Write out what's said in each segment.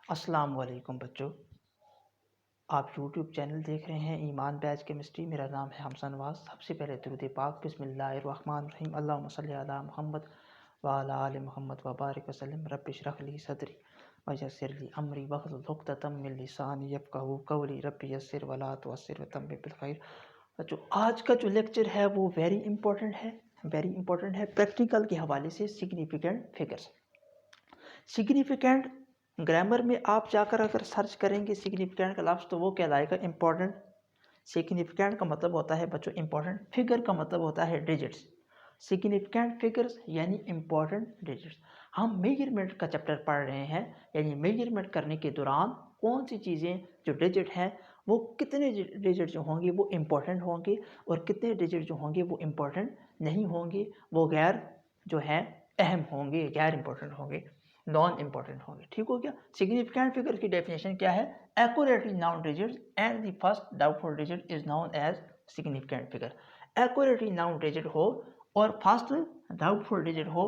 अस्सलाम वालेकुम बच्चों। आप यूट्यूब चैनल देख रहे हैं ईमान बैच केमिस्ट्री। मेरा नाम है हमजा नवाज। सबसे पहले दुरूद पाक बिस्मिल्लाहिर्रहमानिर्रहीम अल्लाहुम्मा सल्ली अला मुहम्मद व अला आलि मुहम्मद व बारिक वसल्लम। रब्बि इश्रह ली सदरी व यस्सिर ली अमरी वहलुल उक़दतम मिन लिसानी यफ़क़हू क़ौली। रब्बि यस्सिर व ला तुअस्सिर व तम्मिम बिल खैर। बच्चों, आज का जो लेक्चर है वो वेरी इंपॉर्टेंट है प्रैक्टिकल के हवाले से। Significant figures. सिग्निफिकेंट ग्रामर में आप जाकर अगर सर्च करेंगे सिग्निफिकेंट का लफ्ज़ तो वो कहलाएगा इम्पोर्टेंट। सिग्निफिकेंट का मतलब होता है बच्चों इम्पोर्टेंट, फिगर का मतलब होता है डिजिट्स। सिग्निफिकेंट फिगर्स यानी इम्पोर्टेंट डिजिट्स। हम मेजरमेंट का चैप्टर पढ़ रहे हैं, यानी मेजरमेंट करने के दौरान कौन सी चीज़ें जो डिजिट हैं वो कितने डिजिट जो होंगे वो इम्पोर्टेंट होंगे और कितने डिजिट जो होंगे वो इम्पोर्टेंट नहीं होंगे, वो गैर जो है अहम होंगे, गैर इम्पोर्टेंट होंगे, नॉन इम्पॉर्टेंट होंगे। ठीक हो गया। सिग्निफिकेंट फिगर की डेफिनेशन क्या है? Accurately known digit and the first doubtful digit is known as significant figure. Accurately known digit हो और फर्स्ट डाउटफुल डिजिट हो,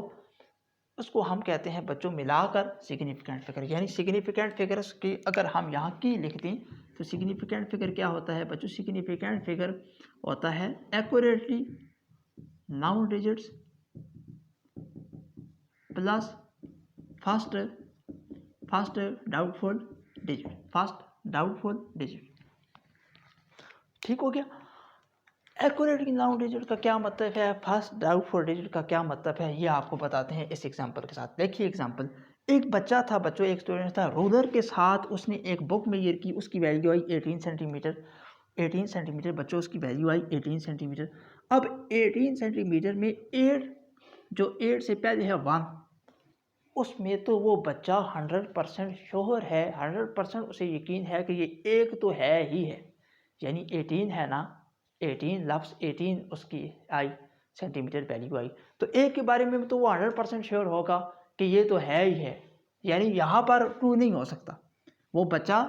उसको हम कहते हैं बच्चों मिलाकर सिग्निफिकेंट फिगर। यानी सिग्निफिकेंट फिगर्स की अगर हम यहाँ की लिख दें तो सिग्निफिकेंट फिगर क्या होता है बच्चों? सिग्निफिकेंट फिगर होता है accurately noun digits plus first doubtful digit. ठीक हो गया। एक्यूरेट नाउन डिजिट का क्या मतलब है, फर्स्ट डाउटफुल डिजिट का क्या मतलब है, ये आपको बताते हैं इस एग्जांपल के साथ। देखिए एग्जांपल, एक बच्चा था बच्चों, एक स्टूडेंट था, रूलर के साथ उसने एक बुक मेजर की, उसकी वैल्यू आई 18 सेंटीमीटर बच्चों, उसकी वैल्यू आई 18 सेंटीमीटर। अब 18 सेंटीमीटर में 8 से पहले है 1, उसमें तो वो बच्चा 100% श्योर है, 100% उसे यकीन है कि ये एक तो है ही है, यानी 18 है ना, 18 लफ्स 18 उसकी आई सेंटीमीटर वैल्यू आई, तो एक के बारे में तो वो 100% श्योर होगा कि ये तो है ही है, यानी यहाँ पर ट्रू नहीं हो सकता। वो बच्चा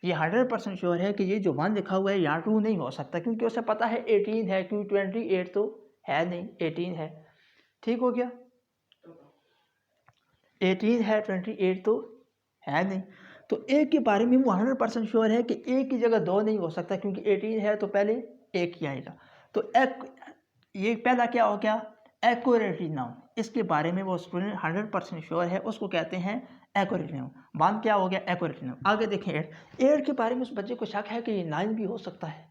ये 100% श्योर है कि ये जो 1 लिखा हुआ है यहाँ ट्रू नहीं हो सकता, क्योंकि उसे पता है 18 है, क्योंकि 28 तो है नहीं, 18 है। ठीक हो गया। 18 है, 28 तो है नहीं, तो एक के बारे में वो 100% श्योर है कि एक की जगह 2 नहीं हो सकता, क्योंकि 18 है तो पहले एक ही आएगा। तो ये पहला क्या हो गया? Accurately noun. इसके बारे में वो स्टूडेंट 100% श्योर है, उसको कहते हैं एक्यूरेटली नाउन। 1 क्या हो गया? Accurately noun. आगे देखें 8 के बारे में उस बच्चे को शक है कि ये 9 भी हो सकता है,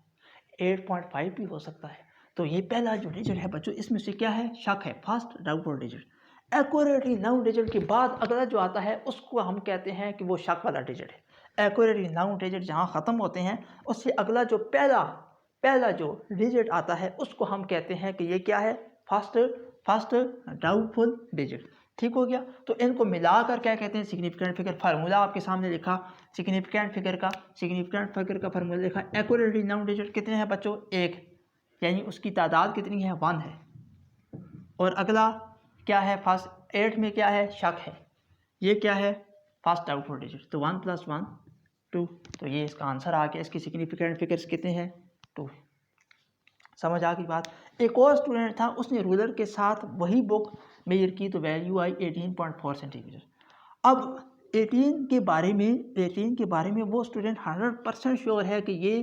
8.5 भी हो सकता है। तो ये पहला जो डिजिट है बच्चों, इसमें से क्या है? शक है, first doubtful digit. Accurately known digit के बाद अगला जो आता है उसको हम कहते हैं कि वो शक वाला डिजिट है। एक्यूरेटली नाउन डिजिट जहाँ ख़त्म होते हैं उससे अगला जो पहला जो डिजिट आता है उसको हम कहते हैं कि ये क्या है? First doubtful digit. ठीक हो गया। तो इनको मिलाकर क्या कहते हैं? Significant figure. फार्मूला आपके सामने लिखा सिग्निफिकेंट फिगर का फार्मूला लिखा। एक्यूरेटली नाउन डिजिट कितने हैं बच्चों? 1, यानी उसकी तादाद कितनी है? 1 है। और अगला क्या है? फर्स्ट 8 में क्या है? शक है। ये क्या है? First doubtful digit. तो 1 + 1 2, तो ये इसका आंसर आ गया। इसकी सिग्निफिकेंट फिगर्स कितने हैं? 2। समझ आ गई बात। एक और स्टूडेंट था, उसने रूलर के साथ वही बुक मेजर की तो वैल्यू आई 18.4 सेंटीमीटर। अब 18 के बारे में वो स्टूडेंट 100% श्योर है कि ये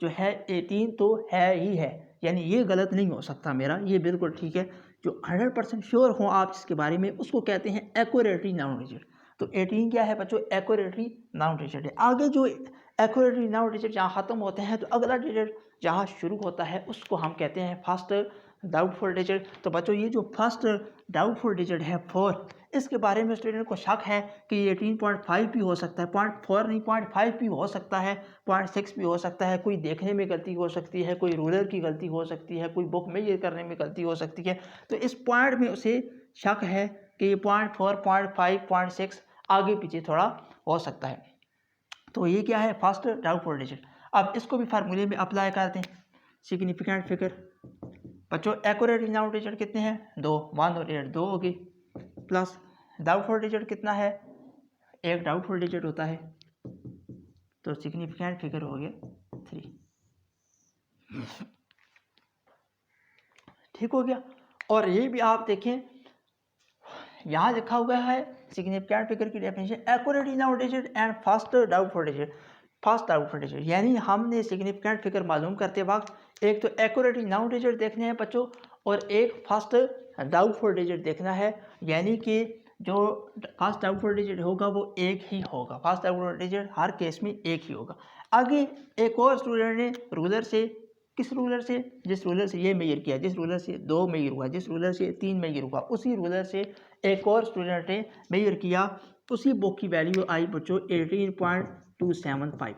जो है 18 तो है ही है, यानी ये गलत नहीं हो सकता मेरा, ये बिल्कुल ठीक है। जो 100% श्योर हो आप इसके बारे में उसको कहते हैं एक्यूरेटली नाउन डिजिट। तो 18 क्या है बच्चों? एक्यूरेटली नाउन डिजिट है। आगे जो एक्यूरेटली नाउन डिजिट जहाँ ख़त्म होते हैं तो अगला डिजिट जहाँ शुरू होता है उसको हम कहते हैं फर्स्ट डाउटफुल डिजिट। तो बच्चों ये जो फर्स्ट डाउटफुल डिजिट है 4, इसके बारे में स्टूडेंट को शक है कि 18.5 भी हो सकता है, 0.4 नहीं 0.5 भी हो सकता है, 0.6 भी हो सकता है, कोई देखने में गलती हो सकती है, कोई रूलर की गलती हो सकती है, कोई बुक में ये करने में गलती हो सकती है। तो इस पॉइंट में उसे शक है कि ये 0.4 0.5 0.6 आगे पीछे थोड़ा हो सकता है। तो ये क्या है? First doubtful digit. अब इसको भी फार्मूले में अप्लाई करते हैं। सिग्निफिकेंट फिगर बच्चों, एक्यूरेट नाउन डिजिट कितने हैं? 2, 1 और 8 2 होगी, प्लस डाउटफुल डिजिट कितना है? 1 डाउटफुल डिजिट होता है, तो सिग्निफिकेंट फिगर हो गया 3। ठीक हो गया। और ये भी आप देखें यहाँ लिखा हुआ है सिग्निफिकेंट फिगर की definition, accurate इनआउट digit and fast doubtful digit. Fast doubtful digit यानी हमने सिग्निफिकेंट फिगर मालूम करते वक्त एक तो एक्यूरेट इनआउट डिजिट देखने हैं बच्चों, और एक फास्ट डाउटफुल डिजिट देखना है। यानी कि जो फास्ट डाउटफुल डिजिट होगा वो एक ही होगा, फास्ट डाउटफुल डिजिट हर केस में एक ही होगा। आगे एक और स्टूडेंट ने रूलर से, किस रूलर से, जिस रूलर से ये मेजर किया, जिस रूलर से 2 मेजर हुआ, जिस रूलर से 3 मेजर हुआ, उसी रूलर से एक और स्टूडेंट ने मेजर किया, उसी बुक की वैल्यू आई बच्चों 18.275।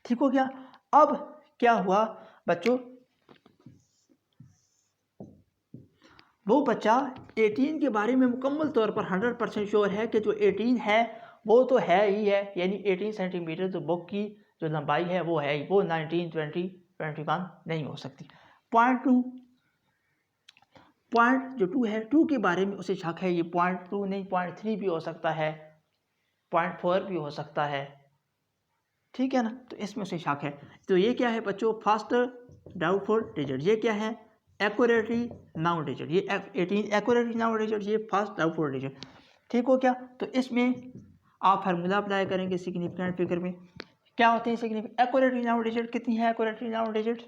ठीक हो गया। अब क्या हुआ बच्चों, वो बच्चा 18 के बारे में मुकम्मल तौर पर 100% श्योर है कि जो 18 है वो तो है ही है, यानी 18 सेंटीमीटर तो बुक की जो लंबाई है वो है ही, वो 19, 20, 21 नहीं हो सकती। पॉइंट जो 2 है, 2 के बारे में उसे शक है, ये 0.2 नहीं 0.3 भी हो सकता है, 0.4 भी हो सकता है, ठीक है ना, तो इसमें उसे शक है। तो ये क्या है बच्चों, फास्ट डाउटफुल डिजिट। ये क्या है, एक्यूरेटली नाउन डिजिट। ये 18 एक्यूरेटली नाउन डिजिट, ये फास्ट डाउटफुल डिजिट। ठीक हो क्या। तो इसमें आप फार्मूला अप्लाई करेंगे सिग्निफिकेंट फिगर में। क्या होते हैं सिग्निफिकेंट, एक्यूरेटली नाउन डिजिट कितनी है, एक्यूरेटली नाउन डिजिट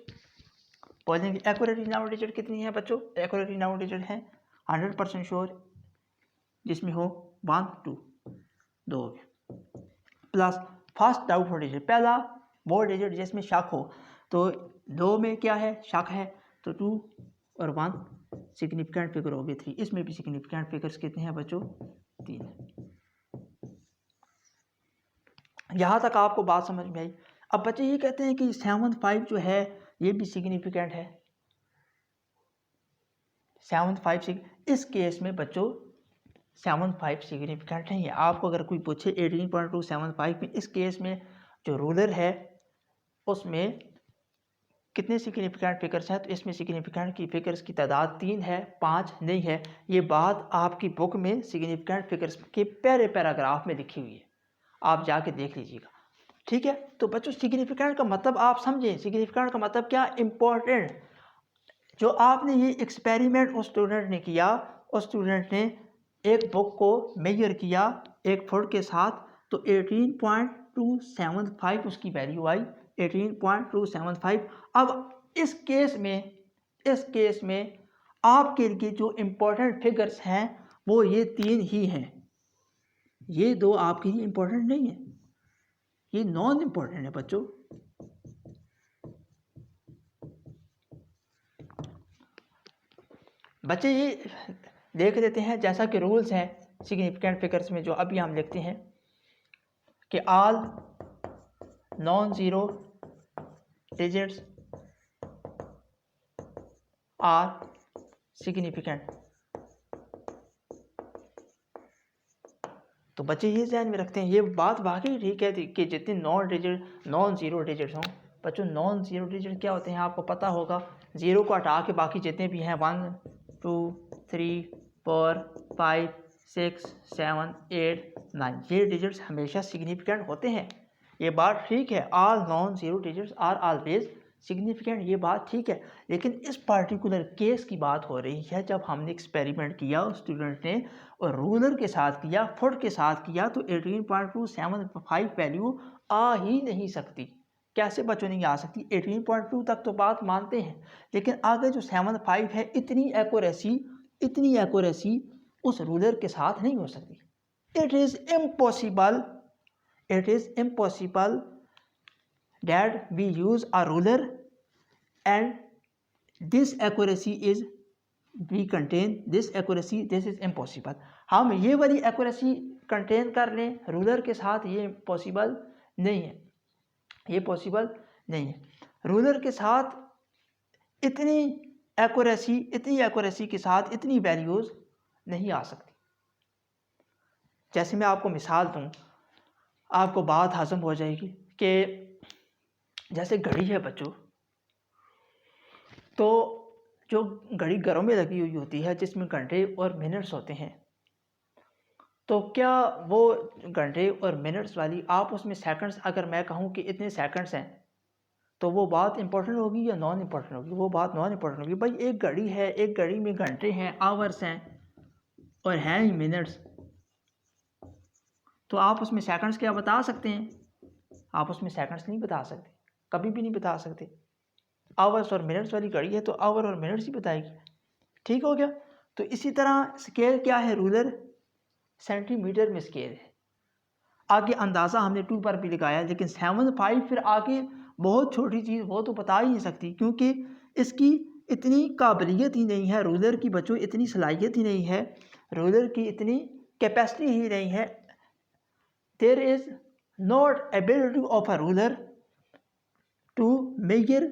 बोलेंगे, एक्यूरेटली नाउन डिजिट कितनी है बच्चों, एक्यूरेटली नाउन डिजिट है 100% श्योर, जिसमें हो 1, 2, 2 हो गए, प्लस फास्ट डाउटफुल डिजिट, पहला वो डिजिट जिसमें शक हो, तो 2 में क्या है शक है, तो 2 और 1 सिग्निफिकेंट फिगर हो गए 3। इसमें भी सिग्निफिकेंट फिगर्स कितने हैं बच्चों, 3। यहाँ तक आपको बात समझ में आई। अब बच्चे ये कहते हैं कि 7, 5 जो है ये भी सिग्निफिकेंट है, 7, 5 इस केस में बच्चों 7, 5 सिग्निफिकेंट नहीं है। आपको अगर कोई पूछे 18.275 में इस केस में जो रूलर है उसमें कितने सिग्निफिकेंट फिगर्स हैं, तो इसमें सिग्निफिकेंट की फिगर्स की तादाद 3 है, 5 नहीं है। ये बात आपकी बुक में सिग्निफिकेंट फिगर्स के पहले पैराग्राफ में लिखी हुई है, आप जाके देख लीजिएगा, ठीक है। तो बच्चों सिग्निफिकेंट का मतलब आप समझें, सिग्निफिकेंट का मतलब क्या, इम्पोर्टेंट। जो आपने ये एक्सपेरिमेंट उस स्टूडेंट ने किया, उस स्टूडेंट ने एक बुक को मेजर किया 1 फुट के साथ, तो 18.275 उसकी वैल्यू आई, 18.275। अब इस केस में आपके लिए जो इम्पोर्टेंट फिगर्स हैं वो ये 3 ही हैं, ये 2 आपके लिए इम्पोर्टेंट नहीं है, ये नॉन इम्पोर्टेंट है बच्चों। बच्चे ये देख लेते हैं, जैसा कि रूल्स हैं सिग्निफिकेंट फिगर्स में जो अभी हम लिखते हैं कि all non zero digits are significant. तो बच्चे ये ध्यान में रखते हैं, ये बात वाकई ठीक है कि जितने नॉन ज़ीरो डिजिट्स हों, बच्चों नॉन ज़ीरो डिजिट क्या होते हैं आपको पता होगा, ज़ीरो को हटा के बाकी जितने भी हैं 1, 2, 3, 4, 5, 6, 7, 8, 9 ये डिजिट्स हमेशा सिग्निफिकेंट होते हैं। ये बात ठीक है, all non zero digits are always significant, ये बात ठीक है। लेकिन इस पार्टिकुलर केस की बात हो रही है जब हमने एक्सपेरिमेंट किया उस स्टूडेंट ने और रूलर के साथ किया, फुट के साथ किया, तो 18.275 वैल्यू आ ही नहीं सकती। कैसे बच्चों नहीं आ सकती, 18.2 तक तो बात मानते हैं, लेकिन आगे जो 7.5 है इतनी एक्यूरेसी उस रूलर के साथ नहीं हो सकती। It is impossible that we use a ruler and this accuracy is we contain this accuracy, this is impossible। हम ये वाली एक्यूरेसी कंटेन कर लें रूलर के साथ, ये पॉसिबल नहीं है, ये पॉसिबल नहीं है। रूलर के साथ इतनी एक्यूरेसी के साथ इतनी वैल्यूज़ नहीं आ सकती। जैसे मैं आपको मिसाल दूँ, आपको बात हजम हो जाएगी कि जैसे घड़ी है बच्चों, तो जो घड़ी घरों में लगी हुई होती है जिसमें घंटे और मिनट्स होते हैं, तो क्या वो घंटे और मिनट्स वाली आप उसमें सेकंड्स, अगर मैं कहूँ कि इतने सेकंड्स हैं, तो वो बात इंपॉर्टेंट होगी या नॉन इंपॉर्टेंट होगी, वो बात नॉन इंपॉर्टेंट होगी। भाई एक घड़ी है, एक घड़ी में घंटे हैं, आवर्स हैं, और हैं ही मिनट्स, तो आप उसमें सेकंड्स क्या बता सकते हैं? आप उसमें सेकंड्स नहीं बता सकते, कभी भी नहीं बता सकते। आवर्स और मिनट्स वाली घड़ी है तो आवर और मिनट्स ही बताएगी। ठीक हो गया। तो इसी तरह स्केल क्या है? रूलर सेंटीमीटर में स्केल है। आगे अंदाज़ा हमने 2 पर भी लगाया, लेकिन 7.5 फिर आगे बहुत छोटी चीज़, वो तो बता ही नहीं सकती, क्योंकि इसकी इतनी काबिलियत ही नहीं है रूलर की बच्चों, इतनी सलाहियत ही नहीं है, रूलर की इतनी कैपेसिटी ही नहीं है। There is not ability of a ruler to measure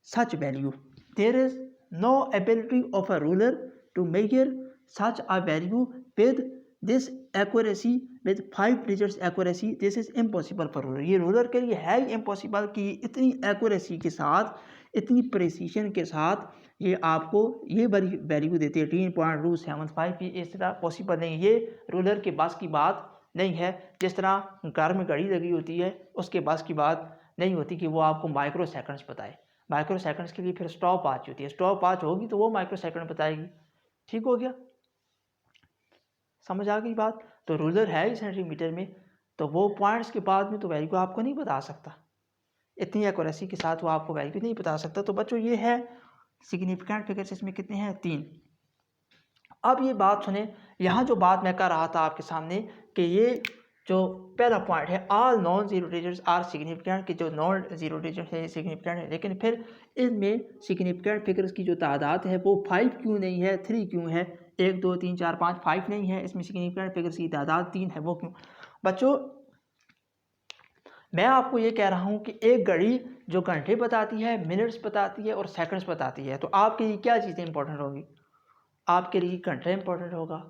such value. There is no ability of a ruler to measure such a value with this accuracy, with 5 digits accuracy. This is impossible for ruler. ये ruler के लिए है ही impossible कि इतनी accuracy के साथ, इतनी precision के साथ ये आपको ये वैल्यू देती है 13.275। ये इस तरह पॉसिबल नहीं, ये रूलर के बस की बात नहीं है। जिस तरह घर में घड़ी लगी होती है, उसके बस की बात नहीं होती कि वो आपको माइक्रो सेकंड्स बताए। माइक्रो सेकंड्स के लिए फिर स्टॉप वॉच होती है, स्टॉप वॉच होगी तो वो माइक्रो सेकंड बताएगी। ठीक हो गया, समझ आ गई बात? तो रूलर है ही सेंटीमीटर में, तो वो पॉइंट्स के बाद में तो वैल्यू आपको नहीं बता सकता, इतनी एक्यूरेसी के साथ वो आपको वैल्यू नहीं बता सकता। तो बच्चों ये है सिग्निफिकेंट फिगर्स, इसमें कितने हैं? 3। अब ये बात सुने, यहाँ जो बात मैं कर रहा था आपके सामने कि ये जो पहला पॉइंट है, all non zero digits are significant, कि जो नॉन जीरो डिजिट है सिग्निफिकेंट है, लेकिन फिर इनमें सिग्निफिकेंट फिगर्स की जो तादाद है वो 5 क्यों नहीं है, 3 क्यों है? 1 2 3 4 5 5 नहीं है, इसमें सिग्निफिकेंट फिगर्स की तादाद 3 है, वो क्यों? बच्चों मैं आपको ये कह रहा हूँ कि एक घड़ी जो घंटे बताती है, मिनट्स बताती है और सेकंड्स बताती है, तो आपके लिए क्या चीज़ें इंपॉर्टेंट होगी? आपके लिए घंटे इंपॉर्टेंट होगा,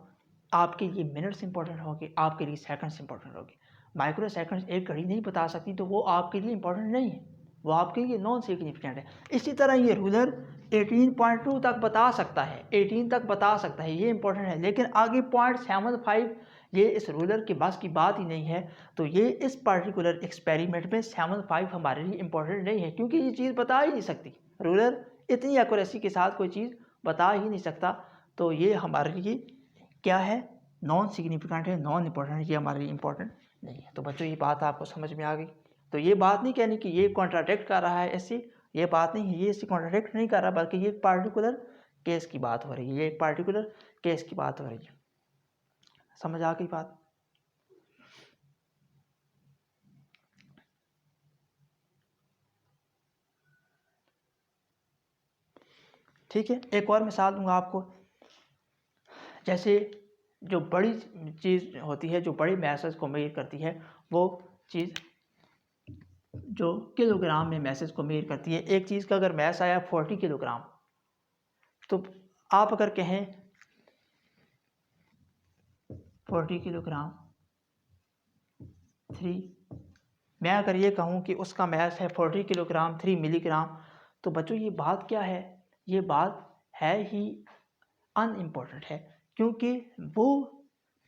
आपके लिए मिनट्स इंपॉर्टेंट होंगे, आपके लिए सेकंड्स इंपॉर्टेंट होंगे। माइक्रो सेकंड्स एक घड़ी नहीं बता सकती, तो वो आपके लिए इंपॉर्टेंट नहीं है, वो आपके लिए नॉन सिग्निफिकेंट है। इसी तरह ये रूलर 18.2 तक बता सकता है, 18 तक बता सकता है, ये इंपॉर्टेंट है, लेकिन आगे 0.75 ये इस रूलर के बस की बात ही नहीं है। तो ये इस पर्टिकुलर एक्सपेरिमेंट में 75 हमारे लिए इंपॉर्टेंट नहीं है, क्योंकि ये चीज़ बता ही नहीं सकती। रूलर इतनी एक्यूरेसी के साथ कोई चीज़ बता ही नहीं सकता, तो ये हमारे लिए क्या है? नॉन सिग्निफिकेंट है, नॉन इम्पोर्टेंट है, ये हमारे लिए इम्पोर्टेंट नहीं है। तो बच्चों ये बात आपको समझ में आ गई। तो ये बात नहीं कहनी कि ये कॉन्ट्राडिक्ट कर रहा है ऐसे, ये बात नहीं है, ये इससे कॉन्ट्राडिक्ट नहीं कर रहा, बल्कि ये एक पार्टिकुलर केस की बात हो रही है, ये एक पार्टिकुलर केस की बात हो रही है। समझ आ गई बात? ठीक है, एक और मिसाल दूंगा आपको। जैसे जो बड़ी चीज़ होती है, जो बड़ी मैसेज को मेजर करती है, वो चीज़ जो किलोग्राम में मैसेज को मेजर करती है। एक चीज़ का अगर मैस आया 40 किलोग्राम, तो आप अगर कहें 40 किलोग्राम 3, मैं अगर ये कहूँ कि उसका मैस है 40 किलोग्राम 3 मिलीग्राम, तो बच्चों ये बात क्या है? ये बात है ही अनइम्पोर्टेंट है, क्योंकि वो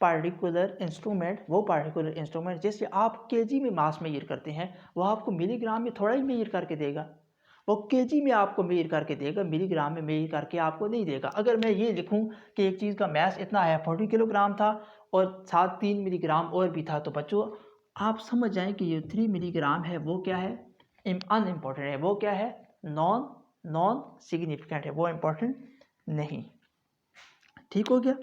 पार्टिकुलर इंस्ट्रूमेंट जैसे आप केजी में मास मेजर करते हैं, वो आपको मिलीग्राम में थोड़ा ही मेजर करके देगा, वो केजी में आपको मेजर करके देगा, मिलीग्राम में मेजर करके आपको नहीं देगा। अगर मैं ये लिखूं कि एक चीज़ का मैस इतना है, 40 किलोग्राम था और साथ 3 मिलीग्राम और भी था, तो बच्चों आप समझ जाएं कि ये 3 मिलीग्राम है वो क्या है? अनइम्पोर्टेंट है, वो क्या है? नॉन सिग्निफिकेंट है, वो इम्पोर्टेंट नहीं। ठीक हो गया?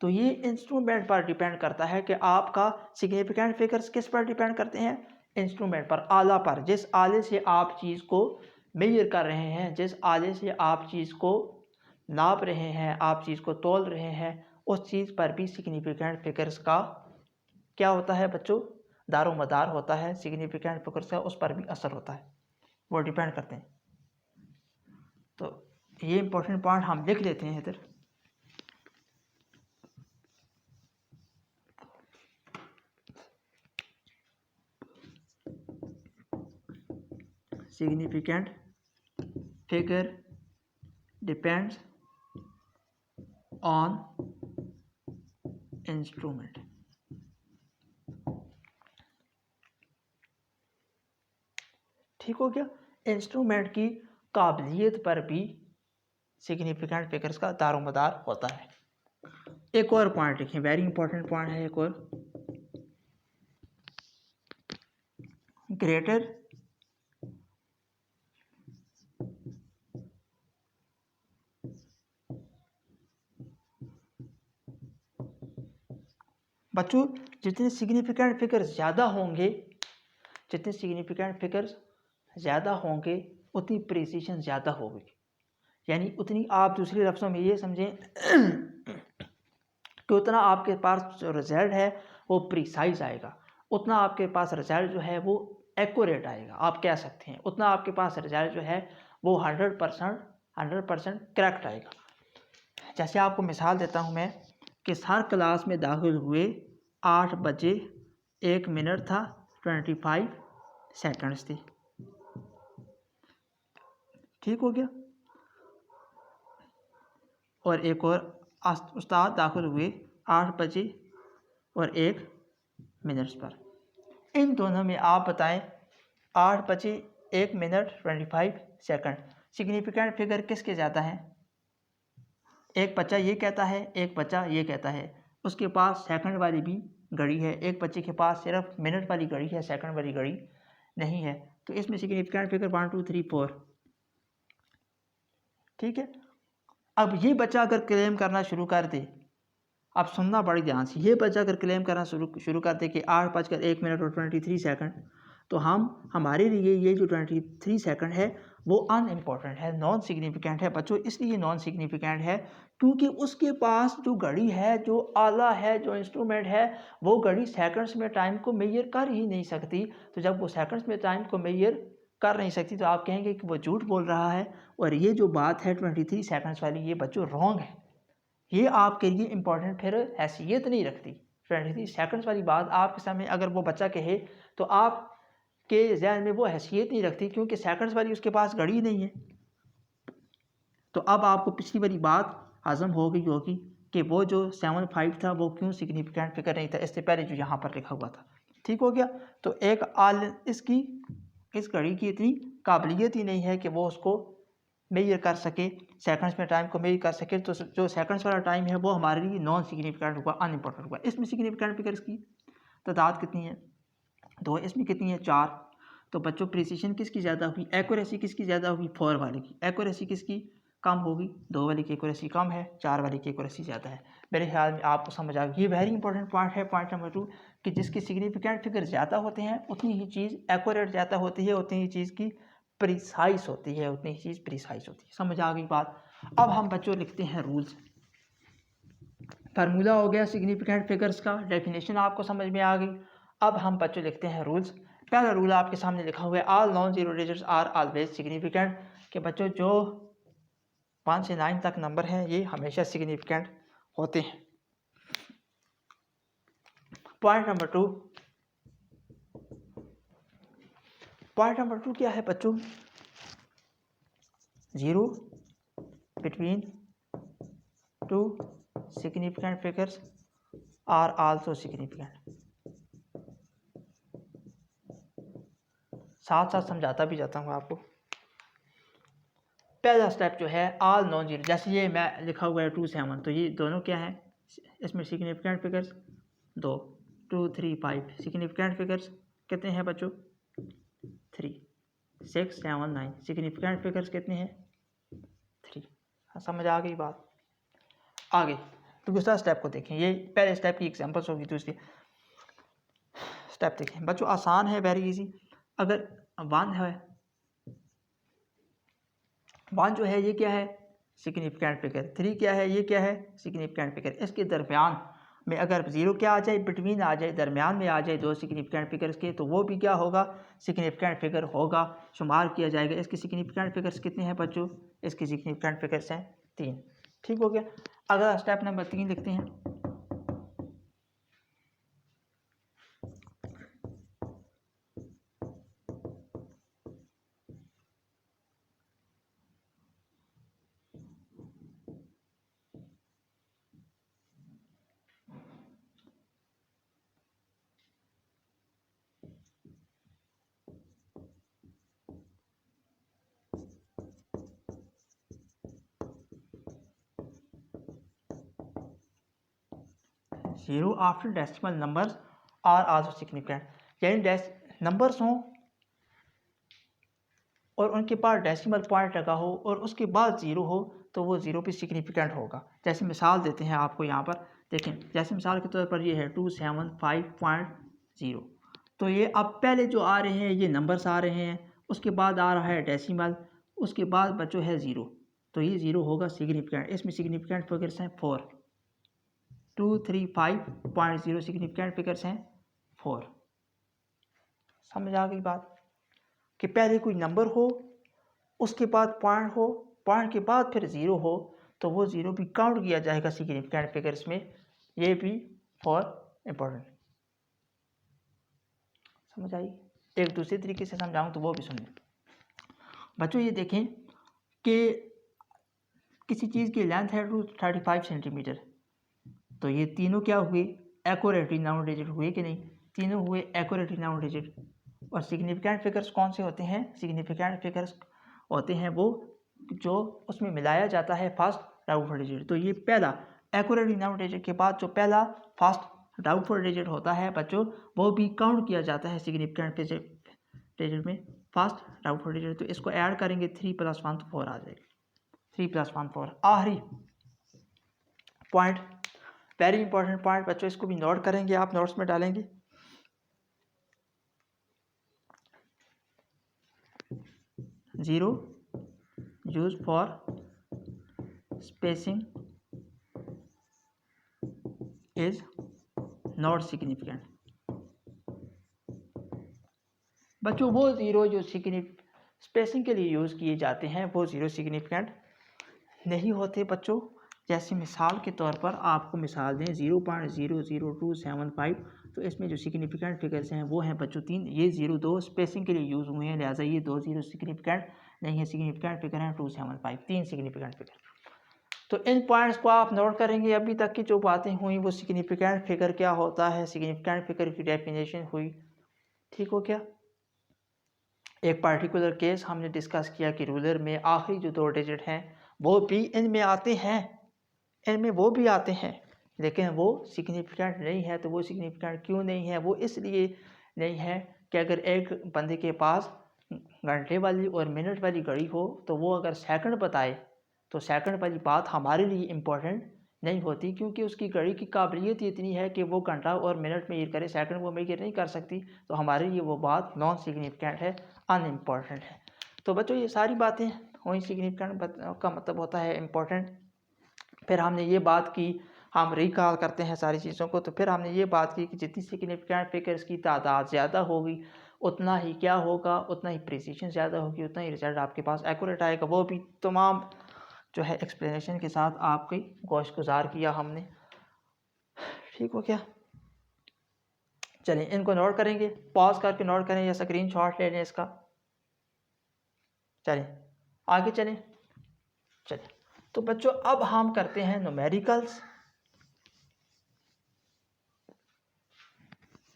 तो ये इंस्ट्रूमेंट पर डिपेंड करता है कि आपका सिग्निफिकेंट फिगर्स किस पर डिपेंड करते हैं? इंस्ट्रूमेंट पर, आला पर। जिस आले से आप चीज़ को मेजर कर रहे हैं, जिस आले से आप चीज़ को नाप रहे हैं, आप चीज़ को तौल रहे हैं, उस चीज़ पर भी सिग्निफिकेंट फिगर्स का क्या होता है बच्चों? दारोमदार होता है। सिग्निफिकेंट फिगर्स का उस पर भी असर होता है, वो डिपेंड करते हैं। तो ये इंपॉर्टेंट पॉइंट हम लिख लेते हैं इधर। significant figure depends on instrument। ठीक हो गया? इंस्ट्रूमेंट की काबिलियत पर भी सिग्निफिकेंट फिगर्स का दारोमदार होता है। एक और पॉइंट लिखें, वेरी इंपॉर्टेंट पॉइंट है एक और, ग्रेटर बच्चों जितने सिग्निफिकेंट फिगर्स ज़्यादा होंगे, जितने सिग्निफिकेंट फिगर्स ज़्यादा होंगे उतनी प्रिसीशन ज़्यादा होगी, यानी उतनी, आप दूसरे लफ्ज़ों में ये समझें कि उतना आपके पास जो रिजल्ट है वो प्रिसाइज आएगा, उतना आपके पास रिजल्ट जो है वो एक्यूरेट आएगा, आप कह सकते हैं उतना आपके पास रिजल्ट जो है वो 100% करेक्ट आएगा। जैसे आपको मिसाल देता हूँ मैं कि हर क्लास में दाखिल हुए 8 बजे 1 मिनट था 25 सेकंड्स थी, ठीक हो गया। और एक और उस्ताद दाखिल हुए 8 बजे और 1 मिनट पर, इन दोनों में आप बताएं 8 बजे 1 मिनट 25 सेकंड सिग्निफिकेंट फिगर किसके ज़्यादा है? एक बच्चा ये कहता है, एक बच्चा ये कहता है, उसके पास सेकंड वाली भी घड़ी है, एक बच्चे के पास सिर्फ मिनट वाली घड़ी है, सेकंड वाली घड़ी नहीं है। तो इसमें सिग्निफिकेंट फिगर 1 2 3 4, ठीक है। अब ये बच्चा अगर क्लेम करना शुरू कर दे, आप सुनना बड़ी ध्यान से, ये बच्चा अगर क्लेम करना शुरू कर दे कि 8 बजकर 1 मिनट और 23 सेकंड, तो हमारे लिए ये जो 23 सेकंड है वो अनइम्पॉर्टेंट है, नॉन सिग्निफिकेंट है बच्चों। इसलिए नॉन सिग्निफिकेंट है क्योंकि उसके पास जो घड़ी है, जो आला है, जो इंस्ट्रूमेंट है, वो घड़ी सेकंड्स में टाइम को मेजर कर ही नहीं सकती। तो जब वो सेकंड्स में टाइम को मेजर कर नहीं सकती तो आप कहेंगे कि वो झूठ बोल रहा है। और ये जो बात है 23 सेकंड्स वाली, ये बच्चों रॉन्ग है, ये आपके लिए इंपॉर्टेंट फिर हैसियत नहीं रखती। 23 सेकंड्स वाली बात आपके सामने अगर वो बच्चा कहे तो आपके जहन में वो हैसियत नहीं रखती, क्योंकि सेकंड्स वाली उसके पास घड़ी नहीं है। तो अब आपको पिछली वाली बात हजम हो गई होगी कि वो जो 75 था वो क्यों सिग्निफिकेंट फिगर नहीं था, इससे पहले जो यहाँ पर लिखा हुआ था, ठीक हो गया। तो एक इस घड़ी की इतनी काबिलियत ही नहीं है कि वो उसको मेजर कर सके, सेकंड्स में टाइम को मेजर कर सके। तो जो सेकंड्स वाला टाइम है वो हमारे लिए नॉन सिग्निफिकेंट हुआ, अनइम्पोर्टेंट हुआ। इसमें सिग्निफिकेंट फिगर्स की तादाद कितनी है? 2। इसमें कितनी है? 4। तो बच्चों प्रिसीशन किसकी ज़्यादा हुई, एक्यूरेसी किसकी ज़्यादा हुई? 4 वाले की। एक्यूरेसी किसकी कम होगी? 2 वाली की एक्यूरेसी कम है, 4 वाली की एक्यूरेसी ज़्यादा है। मेरे ख्याल में आपको समझ आ गई। ये वेरी इंपॉर्टेंट पॉइंट है, पॉइंट नंबर 2, कि जिसकी सिग्निफिकेंट फिगर ज़्यादा होते हैं उतनी ही चीज़ एक्यूरेट ज़्यादा होती है, उतनी ही चीज़ की प्रिसाइज होती है, उतनी ही चीज़ प्रिसाइज होती है। समझ आ गई बात। अब हम बच्चों लिखते हैं रूल्स। फार्मूला हो गया सिग्निफिकेंट फिगर्स का, डेफिनेशन आपको समझ में आ गई। अब हम बच्चों लिखते हैं रूल्स। पहला रूल आपके सामने लिखा हुआ है, all non zero digits are always significant, कि बच्चों जो 1 से 9 तक नंबर हैं ये हमेशा सिग्निफिकेंट होते हैं। पॉइंट नंबर 2, पॉइंट नंबर 2 क्या है बच्चों? 0 between 2 significant figures are also significant. साथ साथ समझाता भी जाता हूँ आपको। पहला स्टेप जो है ऑल नॉन जीरो, जैसे ये मैं लिखा हुआ है 2 7, तो ये दोनों क्या है? इसमें सिग्निफिकेंट फिगर्स 2, 2 3 5। सिग्निफिकेंट फिगर्स कितने हैं बच्चों? 3 6 7 9। सिग्निफिकेंट फिगर्स कितने हैं? 3। हाँ, समझ आ गई बात। आगे दूसरा स्टेप को देखें, ये पहले स्टेप की एग्जांपल्स होगी। दूसरी स्टेप देखें बच्चों, आसान है, वेरी इजी। अगर 1 है, 1 जो है ये क्या है? Significant figure. 3 क्या है? ये क्या है? Significant figure. इसके दरमियान में अगर 0 क्या आ जाए, बिटवीन आ जाए, दरमियान में आ जाए 2 सिग्निफिकेंट फिगर्स के, तो वो भी क्या होगा? सिग्निफिकेंट फिगर होगा, शुमार किया जाएगा। इसके सिग्निफिकेंट फिगर्स कितने हैं बच्चों? इसके सिग्निफिकेंट फिगर्स हैं 3। ठीक हो गया। अगर स्टेप नंबर 3 लिखते हैं, 0 after decimal numbers are also significant, यानी नंबर्स हों और उनके पास डेसिमल पॉइंट लगा हो और उसके बाद 0 हो तो वो 0 भी सिग्निफिकेंट होगा। जैसे मिसाल देते हैं आपको यहाँ पर, देखें जैसे मिसाल के तौर पर ये है 275.0, तो ये अब पहले जो आ रहे हैं ये नंबर्स आ रहे हैं, उसके बाद आ रहा है डेसिमल, उसके बाद बच्चों है 0, तो ये 0 होगा सिग्निफिकेंट। इसमें सिग्निफिकेंट फिगर्स हैं 4, 235.0 सिग्निफिकेंट फिगर्स हैं 4। समझ आ गई बात कि पहले कोई नंबर हो, उसके बाद पॉइंट हो, पॉइंट के बाद फिर 0 हो, तो वो 0 भी काउंट किया जाएगा सिग्निफिकेंट फिगर्स में। ये भी फॉर इम्पोर्टेंट। समझ आई? एक दूसरे तरीके से समझाऊं तो वो भी सुनिए बच्चों। ये देखें कि किसी चीज़ की लेंथ है 235 सेंटीमीटर, तो ये तीनों क्या हुए? एक्यूरेटली नाउन डिजिट हुए कि नहीं? तीनों हुए एक्यूरेटली नाउन डिजिट। और सिग्निफिकेंट फिगर्स कौन से होते हैं? सिग्निफिकेंट फिगर्स होते हैं वो जो उसमें मिलाया जाता है फर्स्ट डाउटफुल डिजिट। तो ये पहला एक्यूरेटली नाउन डिजिट के बाद जो पहला फर्स्ट डाउटफुल डिजिट होता है बच्चों, वो भी काउंट किया जाता है सिग्निफिकेंट डिजिट में, फर्स्ट डाउटफुल डिजिट। तो इसको ऐड करेंगे 3 + 1 तो 4 आ जाएगा। 3 + 1 4। आखिरी पॉइंट, वेरी इंपॉर्टेंट पॉइंट बच्चों, इसको भी नोट करेंगे, आप नोट्स में डालेंगे। 0 use for spacing is not significant. बच्चों वो 0 जो स्पेसिंग के लिए यूज़ किए जाते हैं वो 0 सिग्निफिकेंट नहीं होते बच्चों। जैसे मिसाल के तौर पर आपको मिसाल दें 0.00275, तो इसमें जो सिग्निफिकेंट फिगर्स हैं वो हैं बच्चों 3। ये 0 2 स्पेसिंग के लिए यूज़ हुए हैं, लिहाजा ये 2 0 सिग्निफिकेंट नहीं है। सिग्निफिकेंट फिगर हैं 275, 3 सिग्निफिकेंट फिगर। तो इन पॉइंट्स को आप नोट करेंगे। अभी तक की जो बातें हुई वो सिग्निफिकेंट फिगर क्या होता है, सिग्निफिकेंट फिगर की डेफिनेशन हुई, ठीक हो क्या? एक पार्टिकुलर केस हमने डिस्कस किया कि रूलर में आखिरी जो 2 डिजिट हैं वो भी इनमें आते हैं, इनमें वो भी आते हैं, लेकिन वो सिग्निफिकेंट नहीं है। तो वो सिग्निफिकेंट क्यों नहीं है? वो इसलिए नहीं है कि अगर एक बंदे के पास घंटे वाली और मिनट वाली घड़ी हो तो वो अगर सेकंड बताए तो सेकंड वाली बात हमारे लिए इम्पोर्टेंट नहीं होती, क्योंकि उसकी घड़ी की काबिलियत इतनी है कि वो घंटा और मिनट में ये करे, सेकंड वो मेजर नहीं कर सकती, तो हमारे लिए वो बात नॉन सिग्निफिकेंट है, अनइम्पॉर्टेंट है। तो बच्चों ये सारी बातें हुई, सिग्निफिकेंट का मतलब होता है इम्पोर्टेंट। फिर हमने ये बात की, हम रिकॉल करते हैं सारी चीज़ों को, तो फिर हमने ये बात की कि जितनी सिग्निफिकेंट फिगर्स की तादाद ज़्यादा होगी उतना ही क्या होगा, उतना ही प्रिसीशन ज़्यादा होगी, उतना ही रिजल्ट आपके पास एक्यूरेट आएगा। वो भी तमाम जो है एक्सप्लेनेशन के साथ आपकी गोश गुजार किया हमने, ठीक हो क्या? चलिए इनको नोट करेंगे, पॉज करके नोट करें या स्क्रीन शॉट ले लें इसका। चलें आगे चलें। चलिए तो बच्चों अब हम करते हैं न्यूमेरिकल्स।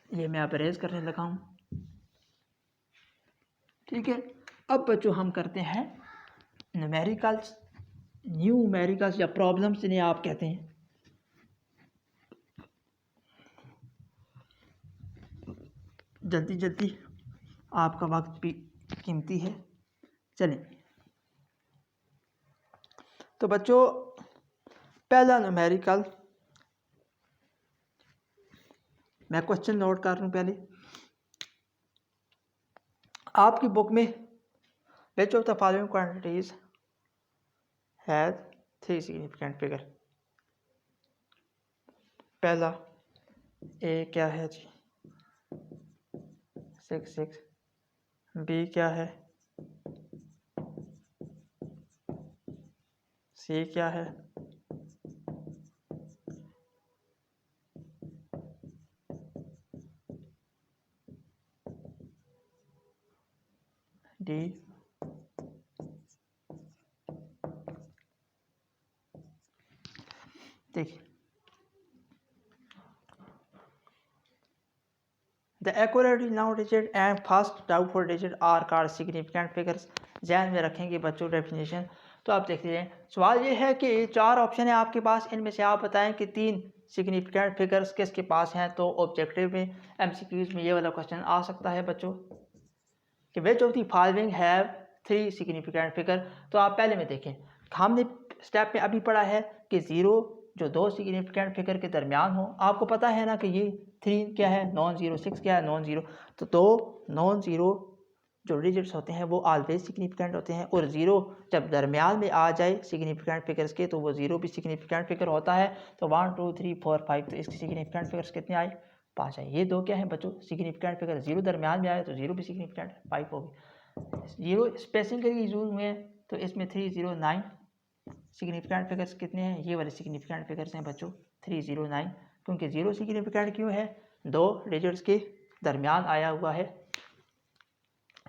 ये मैं अब अरेज करने लगा हूँ, ठीक है। अब बच्चों हम करते हैं न्यूमेरिकल्स, न्यूमेरिकल्स या प्रॉब्लम्स जिन्हें आप कहते हैं। जल्दी जल्दी, आपका वक्त भी कीमती है। चलें तो बच्चों पहला न्यूमेरिकल, मैं क्वेश्चन नोट कर लूँ पहले। आपकी बुक में which of the following quantities has 3 significant figure. पहला ए क्या है जी? 6 6। बी क्या है? सी क्या है? डी। देखिए the accurately known digit and first doubtful digit are called significant figures. ध्यान में रखेंगे बच्चों डेफिनेशन। तो आप देख लीजिए, सवाल ये है कि 4 ऑप्शन है आपके पास, इनमें से आप बताएं कि 3 सिग्निफिकेंट फिगर्स किसके पास हैं, तो ऑब्जेक्टिव में MCQs में ये वाला क्वेश्चन आ सकता है बच्चों कि which of the following have 3 significant figure. तो आप पहले में देखें, हमने स्टेप में अभी पढ़ा है कि 0 जो 2 सिग्निफिकेंट फिगर के दरमियान हो। आपको पता है ना कि ये 3 क्या है नॉन ज़ीरो, 6 क्या है नॉन ज़ीरो। तो 2 नॉन ज़ीरो जो डिजिट्स होते हैं वो ऑलवेज सिग्निफिकेंट होते हैं, और 0 जब दरमियान में आ जाए सिग्निफिकेंट फिगर्स के तो वो 0 भी सिग्निफिकेंट फिगर होता है। तो 1 2 3 4 5 तो इसके सिग्निफिकेंट फिगर्स कितने आए, 5 आए। ये 2 क्या है बच्चों सिग्निफिकेंट फिगर। 0 दरमियान में आए तो 0 भी सिग्निफिकेंट 5 हो गए। 0 स्पेसिंग के लिए यूज हुए हैं तो इसमें 3 0 9 सिग्निफिकेंट फिगर्स कितने हैं, ये वाले सिग्निफिकेंट फिगर्स हैं बच्चों 3 0 9। क्योंकि 0 सिग्निफिकेंट क्यों है, 2 डिजिट्स के दरमियान आया हुआ है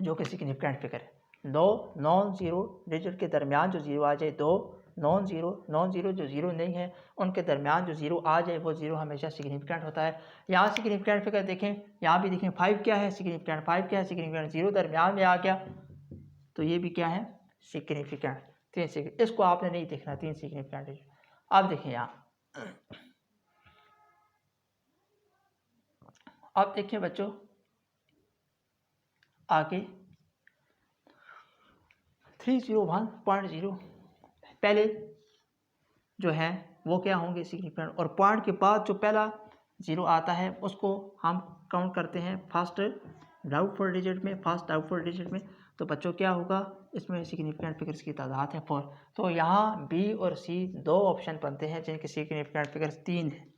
जो कि सिग्निफिकेंट फिगर है। 2 नॉन ज़ीरो डिजिट के दरमियान जो 0 आ जाए, 2 नॉन ज़ीरो जो 0 नहीं है उनके दरमियान जो 0 आ जाए वो 0 हमेशा सिग्निफिकेंट होता है। यहाँ सिग्निफिकेंट फिगर देखें, यहाँ भी देखें 5 क्या है सिग्निफिकेंट, 5 क्या है सिग्निफिकेंट, 0 दरमियान में आ गया तो ये भी क्या है सिग्निफिकेंट। 3 इसको आपने नहीं देखना 3 सिग्निफिकेंट। अब देखें यहाँ, अब देखिए बच्चों आगे 301.0 पहले जो है वो क्या होंगे सिग्निफिकेंट, और पॉइंट के बाद जो पहला 0 आता है उसको हम काउंट करते हैं फर्स्ट डाउटफुल डिजिट में, फर्स्ट डाउटफुल डिजिट में। तो बच्चों क्या होगा, इसमें सिग्निफिकेंट फिगर्स की तादाद है 4। तो यहाँ बी और सी 2 ऑप्शन बनते हैं जिनके सिग्निफिकेंट फिगर्स 3 हैं।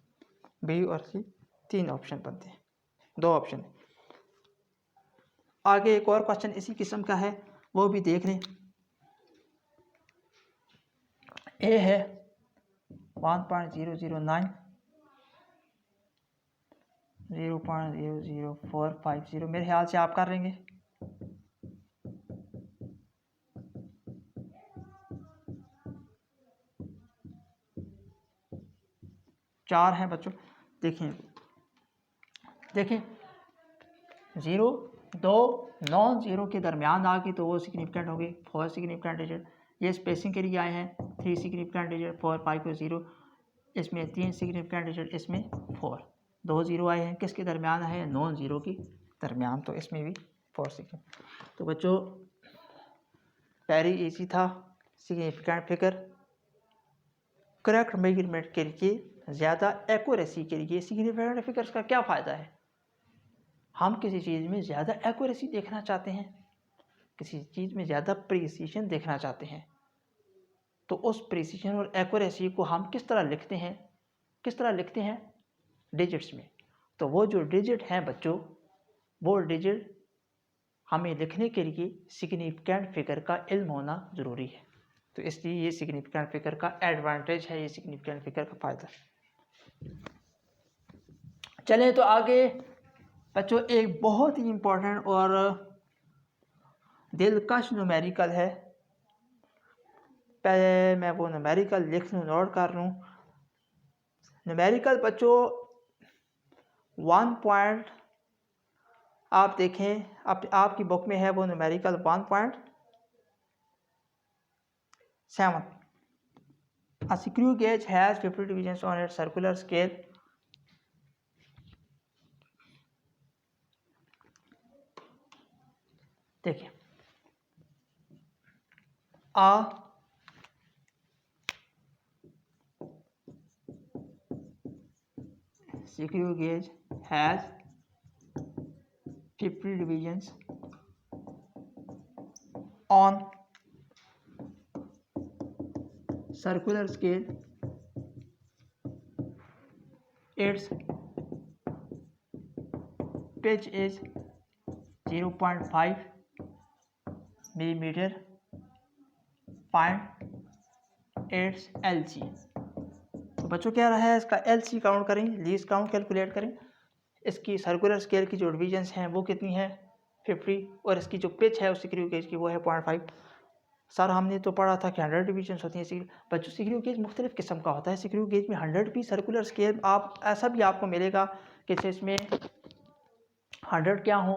बी और सी 3 ऑप्शन बनते हैं, 2 ऑप्शन। आगे एक और क्वेश्चन इसी किस्म का है वो भी देख लें। ए है 1.009 0.00450, मेरे ख्याल से आप कर लेंगे। चार हैं बच्चों, देखें 0 2 नॉन ज़ीरो के दरमियान आ गई तो वो सिग्निफिकेंट हो गई 4 सिग्निफिकेंट डिजिट। ये स्पेसिंग के लिए आए हैं 3 सिग्निफिकेंट डिजिट 4 5 और 0, इसमें 3 सिग्निफिकेंट डिजिट, इसमें 4। 2 0 आए हैं किसके दरमियान आए हैं, नॉन ज़ीरो के दरमियान, तो इसमें भी 4 सिग्निफिकेंट। तो बच्चों वेरी इजी था सिग्निफिकेंट फिगर। करेक्ट मेजरमेंट के लिए, ज़्यादा एक्यूरेसी के लिए सिग्निफिकेंट फिगर्स का क्या फ़ायदा है। हम किसी चीज़ में ज़्यादा एक्यूरेसी देखना चाहते हैं, किसी चीज़ में ज़्यादा प्रिसीशन देखना चाहते हैं, तो उस प्रिसीशन और एक्यूरेसी को हम किस तरह लिखते हैं डिजिट्स में। तो वो जो डिजिट हैं बच्चों, वो डिजिट हमें लिखने के लिए सिग्निफिकेंट फिगर का इल्म होना ज़रूरी है। तो इसलिए ये सिग्निफिकेंट फिगर का एडवांटेज है, ये सिग्निफिकेंट फिगर का फ़ायदा। चलें तो आगे बच्चों एक बहुत ही इम्पोर्टेंट और दिलकश न्यूमेरिकल है। पहले मैं वो न्यूमेरिकल लिख लूँ, नोट कर लूँ। न्यूमेरिकल बच्चों 1 पॉइंट आप देखें, आपकी बुक में है वो numerical 1.7। A screw gauge has 50 divisions on its circular scale. देखिए A screw gauge has 50 divisions on circular scale. Its pitch is 0.5 millimeter. Find its LC. तो बच्चों क्या रहा है, इसका LC काउंट करें, लीस्ट काउंट कैलकुलेट करें। इसकी सर्कुलर स्केल की जो डिवीजन्स हैं वो कितनी है 50, और इसकी जो पिच है उस स्क्रू गेज की वो है 0.5। सर हमने तो पढ़ा था कि 100 डिवीजन्स होती हैं। बच्चों स्क्रू गेज मुख्तलिफ किस्म का होता है। स्क्रू गेज में 100 भी सर्कुलर स्केल आप ऐसा भी आपको मिलेगा कि इसमें 100 क्या हों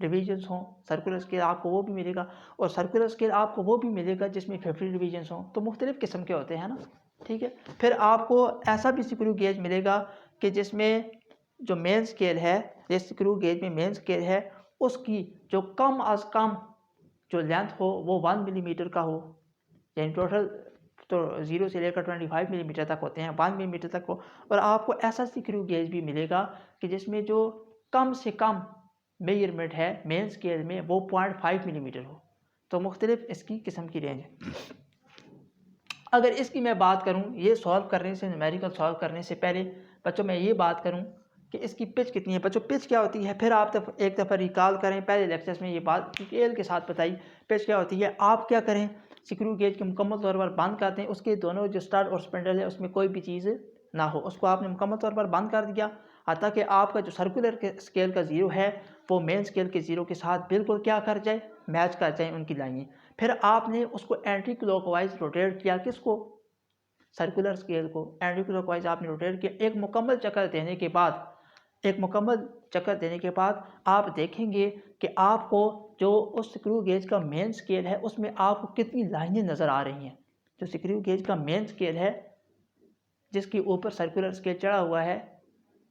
डिवीजन्स हों, सर्कुलर स्केल आपको वो भी मिलेगा, और सर्कुलर स्केल आपको वो भी मिलेगा जिसमें 50 डिवीजन्स हों। तो मुख्तलिफ किस्म के होते हैं ना। ठीक है। फिर आपको ऐसा भी स्क्रू गेज मिलेगा कि जिसमें जो मेन स्केल है, जिस स्क्रू गेज में मेन स्केल है, उसकी जो कम अज़ कम जो लेंथ हो वो 1 मिलीमीटर का हो, यानी टोटल तो 0 से लेकर 25 मिलीमीटर तक होते हैं, 1 मिलीमीटर तक हो। और आपको ऐसा स्क्रू गेज भी मिलेगा कि जिसमें जो कम से कम मेजरमेंट है मेन स्केल में वो 0.5 मिलीमीटर हो। तो मुख्तलिफ इसकी किस्म की रेंज है। अगर इसकी मैं बात करूं, ये सॉल्व करने से, न्यूमेरिकल सॉल्व करने से पहले बच्चों मैं ये बात करूं कि इसकी पिच कितनी है। बच्चों पिच क्या होती है, फिर आप एक दफ़ा रिकॉल करें, पहले लेक्चर्स में ये बात डिटेल के साथ बताई पिच क्या होती है। आप क्या करें, स्क्रू गेज के मुकम्मल तौर पर बंद कर दें, उसके दोनों जो स्टड और स्पिंडल है उसमें कोई भी चीज़ ना हो, उसको आपने मुकम्मल तौर पर बंद कर दिया, ताकि आपका जो सर्कुलर स्केल का ज़ीरो है वो मेन स्केल के ज़ीरो के साथ बिल्कुल क्या कर जाए, मैच कर जाए उनकी लाइनें। फिर आपने उसको एंटी क्लॉकवाइज रोटेट किया, किसको, सर्कुलर स्केल को एंटी क्लॉकवाइज आपने रोटेट किया। एक मुकम्मल चक्कर देने के बाद, आप देखेंगे कि आपको जो उस स्क्रू गेज का मेन स्केल है उसमें आपको कितनी लाइनें नज़र आ रही हैं। जो स्क्रू गेज का मेन स्केल है जिसके ऊपर सर्कुलर स्केल चढ़ा हुआ है,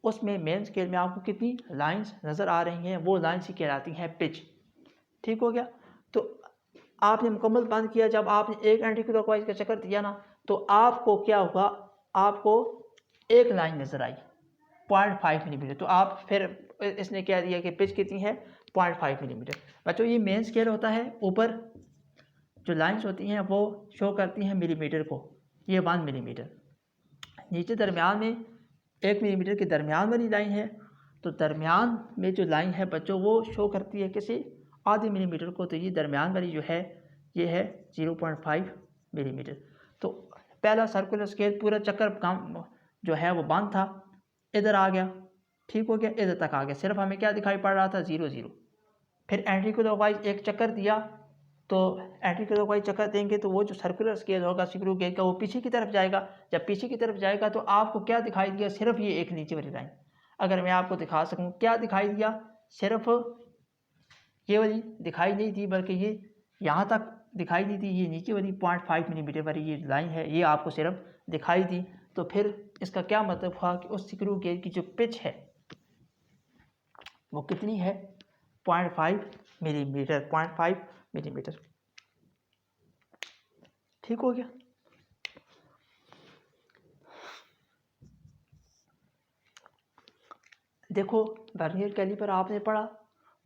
उसमें मेन स्केल में आपको कितनी लाइंस नज़र आ रही हैं, वो लाइंस ही कहलाती हैं पिच। ठीक हो गया। तो आपने मुकम्मल बंद किया, जब आपने एक एंटी क्लॉकवाइज का चक्कर दिया ना, तो आपको क्या हुआ, आपको एक लाइन नज़र आई 0.5 मिलीमीटर। तो आप फिर इसने क्या दिया कि पिच कितनी है, 0.5 मिलीमीटर। बच्चों ये मेन स्केल होता है, ऊपर जो लाइंस होती हैं वो शो करती हैं मिलीमीटर को, ये 1 मिलीमीटर। नीचे दरमियान में 1 मिलीमीटर के दरमियान वाली लाइन है, तो दरमियान में जो लाइन है बच्चों वो शो करती है किसी आधे मिलीमीटर को। तो ये दरमियान वाली जो है ये है 0.5 मिलीमीटर। तो पहला सर्कुलर स्केल पूरा चक्कर काम जो है वो बंद था, इधर आ गया, ठीक हो गया, इधर तक आ गया, सिर्फ हमें क्या दिखाई पड़ रहा था, 0 0। फिर एंटी क्लॉकवाइज एक चक्कर दिया, तो एंटी क्लॉकवाइज चक्कर देंगे तो वो जो सर्कुलर स्केल होगा स्क्रू गेज का वो पीछे की तरफ जाएगा। जब पीछे की तरफ जाएगा तो आपको क्या दिखाई दिया, सिर्फ ये एक नीचे वाली लाइन। अगर मैं आपको दिखा सकूं क्या दिखाई दिया, सिर्फ ये वाली दिखाई नहीं दी, बल्कि ये यहाँ तक दिखाई दी थी, ये नीचे वाली 0.5 मिलीमीटर वाली ये लाइन है, ये आपको सिर्फ दिखाई दी। तो फिर इसका क्या मतलब हुआ कि उस स्क्रू गेज की जो पिच है वो कितनी है, 0.5 मिलीमीटर, 0.5 मिलीमीटर। ठीक हो गया। देखो वर्नियर कैलिपर आपने पढ़ा,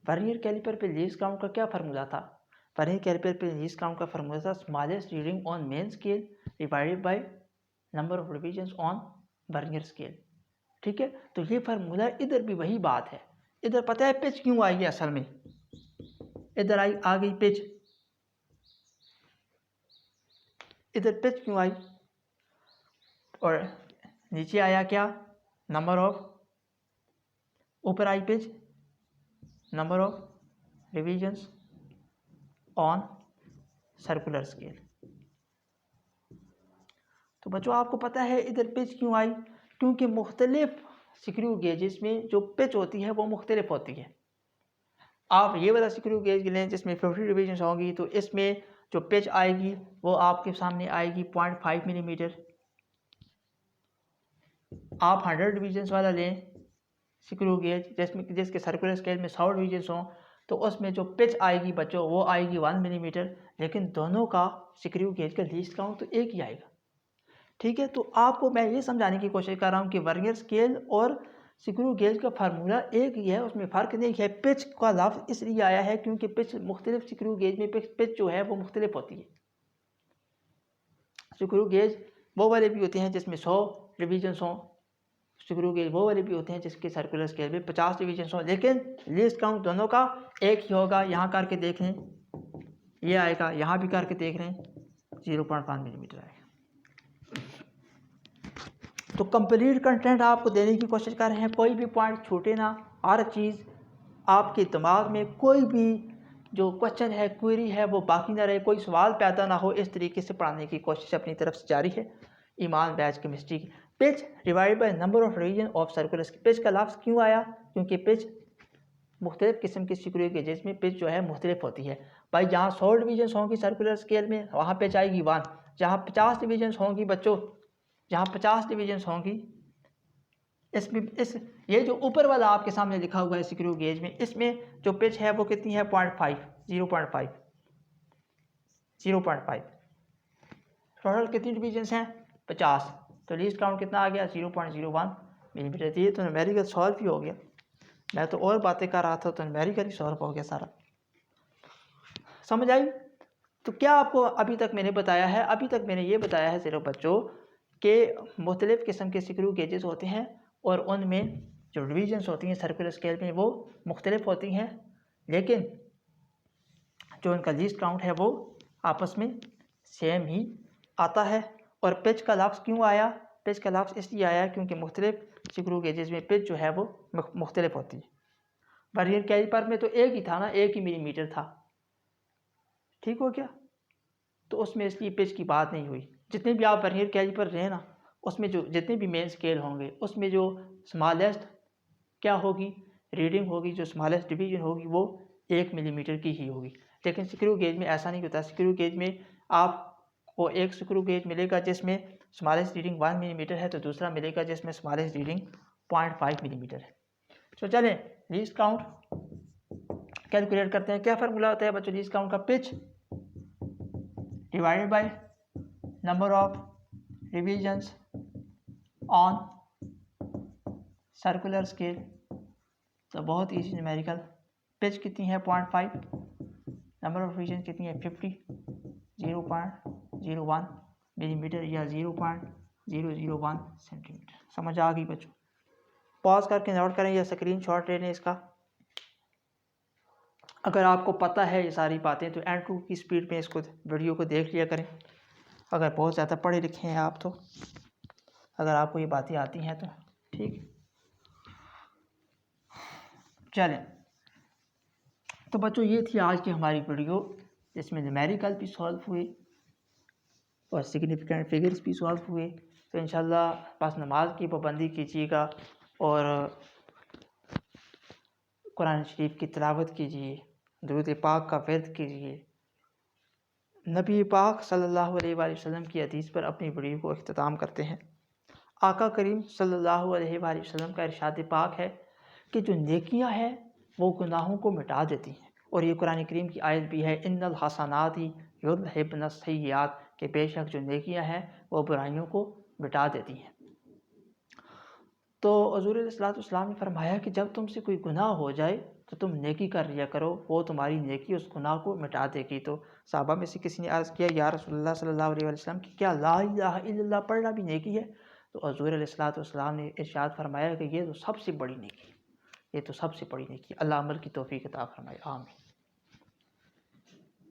वर्नियर कैलिपर पे लीस्ट काउंट का क्या फार्मूला था, वर्नियर कैलिपर पे लीस्ट काउंट का फार्मूला था smallest reading on main scale divided by number of revisions on vernier scale. ठीक है। तो ये फार्मूला इधर भी वही बात है। इधर पता है पिच क्यों आई है, असल में इधर आ गई पिच, इधर पिच क्यों आई, और नीचे आया क्या, नंबर ऑफ, ऊपर I pitch number of revisions on circular scale. तो बच्चों आपको पता है इधर पिच क्यों आई, क्योंकि मुख्तलिफ स्क्रू गेजेस में जो पिच होती है वो मुख्तलिफ होती है। आप ये वाला स्क्रू गेज लें जिसमें 50 डिवीजन होंगी, तो इसमें जो पिच आएगी वो आपके सामने आएगी 0.5 मिलीमीटर। आप 100 डिवीजन वाला लें स्क्रू गेज जिसके सर्कुलर स्केल में 100 डिवीजन हों, तो उसमें जो पिच आएगी बच्चों वो आएगी 1 मिलीमीटर। लेकिन दोनों का स्क्रू गेज का लीस्ट काउंट तो एक ही आएगा। ठीक है। तो आपको मैं ये समझाने की कोशिश कर रहा हूँ कि वर्नियर स्केल और स्क्रू गेज का फार्मूला एक ही है, उसमें फ़र्क नहीं है। पिच का लफ्ज़ इसलिए आया है क्योंकि पिच मुख्तलिफ स्क्रू गेज में पिच जो है वो मुख्तलिफ होती है। स्क्रू गेज वो वाले भी होते हैं जिसमें 100 डिवीजन हों, स्क्रू गेज वो वाले भी होते हैं जिसके सर्कुलर स्केल में 50 डिवीजन हों, लेकिन लीस्ट काउंट दोनों का एक ही होगा। यहाँ करके देख लें, ये आएगा, यहाँ भी करके देख रहे हैं 0.5 मिलीमीटर आएगा। तो कंप्लीट कंटेंट आपको देने की कोशिश कर रहे हैं, कोई भी पॉइंट छूटे ना, हर चीज़ आपके दिमाग में कोई भी जो क्वेश्चन है, क्वेरी है वो बाकी ना रहे, कोई सवाल पैदा ना हो। इस तरीके से पढ़ाने की कोशिश अपनी तरफ से जारी है। ईमान बैच केमिस्ट्री की pitch divide by number of reason of circular scale. Pitch का लफ्ज़ क्यों आया, क्योंकि पिच मुख्तलिफ किस्म की स्क्रू गेजेस में पिच जो है मुख्तलिफ होती है। भाई जहाँ 100 डिवीजन होंगी सर्कुलर स्केल में वहाँ पिच आएगी 1, जहाँ 50 डिवीजन होंगी बच्चों जहाँ 50 डिवीजन्स होंगी, इसमें ये जो ऊपर वाला आपके सामने लिखा हुआ है स्क्रू गेज में, इसमें जो पिच है वो कितनी है 0.5 टोटल कितनी डिवीजन्स हैं 50। तो लीस्ट काउंट कितना आ गया 0.01 मिलीमीटर। ये तो न्यूमेरिकल सॉल्व ही हो गया, मैं तो और बातें कर रहा था तो न्यूमेरिकल ही सॉल्व हो गया सारा। समझ आई? तो क्या आपको अभी तक मैंने बताया है? अभी तक मैंने ये बताया है सिर्फ बच्चों के मुख्तलिफ़ किस्म के स्क्रू गेजेस होते हैं और उनमें जो डिवीजन्स होती हैं सर्कुलर स्केल में वो मुख्तलिफ होती हैं, लेकिन जो उनका लीस्ट काउंट है वो आपस में सेम ही आता है। और पिच का लफ्ज़ क्यों आया? पिच का लफ्ज़ इसलिए आया क्योंकि मुख्तलिफ स्क्रू गेजेस में पिच जो है वो मुख्तलिफ होती है। वर्नियर कैलिपर में तो एक ही था ना, 1 ही मिलीमीटर था, ठीक हो गया, तो उसमें इसलिए पिच की बात नहीं हुई। जितने भी आप वर्नियर कैलिपर रहे ना, उसमें जो जितने भी मेन स्केल होंगे उसमें जो स्मॉलेस्ट क्या होगी रीडिंग होगी, जो स्मॉलेस्ट डिवीजन होगी वो 1 मिलीमीटर की ही होगी। लेकिन स्क्रू गेज में ऐसा नहीं होता। स्क्रू गेज में आपको एक स्क्रू गेज मिलेगा जिसमें स्मॉलेस्ट रीडिंग 1 मिलीमीटर है, तो दूसरा मिलेगा जिसमें स्मॉलेस्ट रीडिंग 0.5 मिलीमीटर है। तो चलें लीस्ट काउंट कैलकुलेट करते हैं। क्या फार्मूला होता है बच्चों लीस्ट काउंट का? Pitch divided by number of revisions on circular scale. तो बहुत ईजी न्यूमेरिकल। पिच कितनी है 0.5, नंबर ऑफ रिवीजन कितनी है 50, 0.01 मिलीमीटर या 0.001 सेंटीमीटर। समझ आ गई बच्चों? पॉज करके नोट करें या स्क्रीन शॉट ले लें इसका। अगर आपको पता है ये सारी बातें तो एंड 2 की स्पीड में इसको वीडियो को देख लिया करें। अगर बहुत ज़्यादा पढ़े लिखे हैं आप तो, अगर आपको ये बातें आती हैं तो ठीक। चलें, तो बच्चों ये थी आज की हमारी वीडियो, जिसमें न्यूमेरिकल भी सॉल्व हुए और सिग्निफिकेंट फिगर्स भी सॉल्व हुए। तो इंशाल्लाह बस नमाज की पाबंदी कीजिएगा और कुरान शरीफ की तिलावत कीजिए, दुरूद पाक का वर्द कीजिए। नबी पाक सल्लल्लाहु अलैहि वसल्लम की हदीस पर अपनी वीडियो को इख्तिताम करते हैं। आका करीम सल्लल्लाहु अलैहि वसल्लम का इरशाद पाक है कि जो नेकियां हैं वो गुनाहों को मिटा देती हैं, और ये कुरान करीम की आयत भी है, इन्नल हसनाति युज़हिबन सय्यात, के बेशक जो नेकियां हैं वो बुराइयों को मिटा देती हैं। तो हुज़ूर अलैहिस्सलाम ने फरमाया कि जब तुमसे कोई गुनाह हो जाए तो तुम नेकी कर लिया करो, वो तुम्हारी नेकी उस गुनाह को मिटा देगी। तो साहबा में से किसी ने अर्ज़ किया, या रसूलुल्लाह सल्लल्लाहु अलैहि वसल्लम कि क्या ला इलाहा इल्लल्लाह पढ़ना भी नेकी है? तो हुज़ूर अलैहिस्सलाम ने इरशाद फरमाया कि ये तो सबसे बड़ी नेकी, ये तो सबसे बड़ी नेकी। अल्लाह अमल की तौफीक अता फरमाए, आमीन।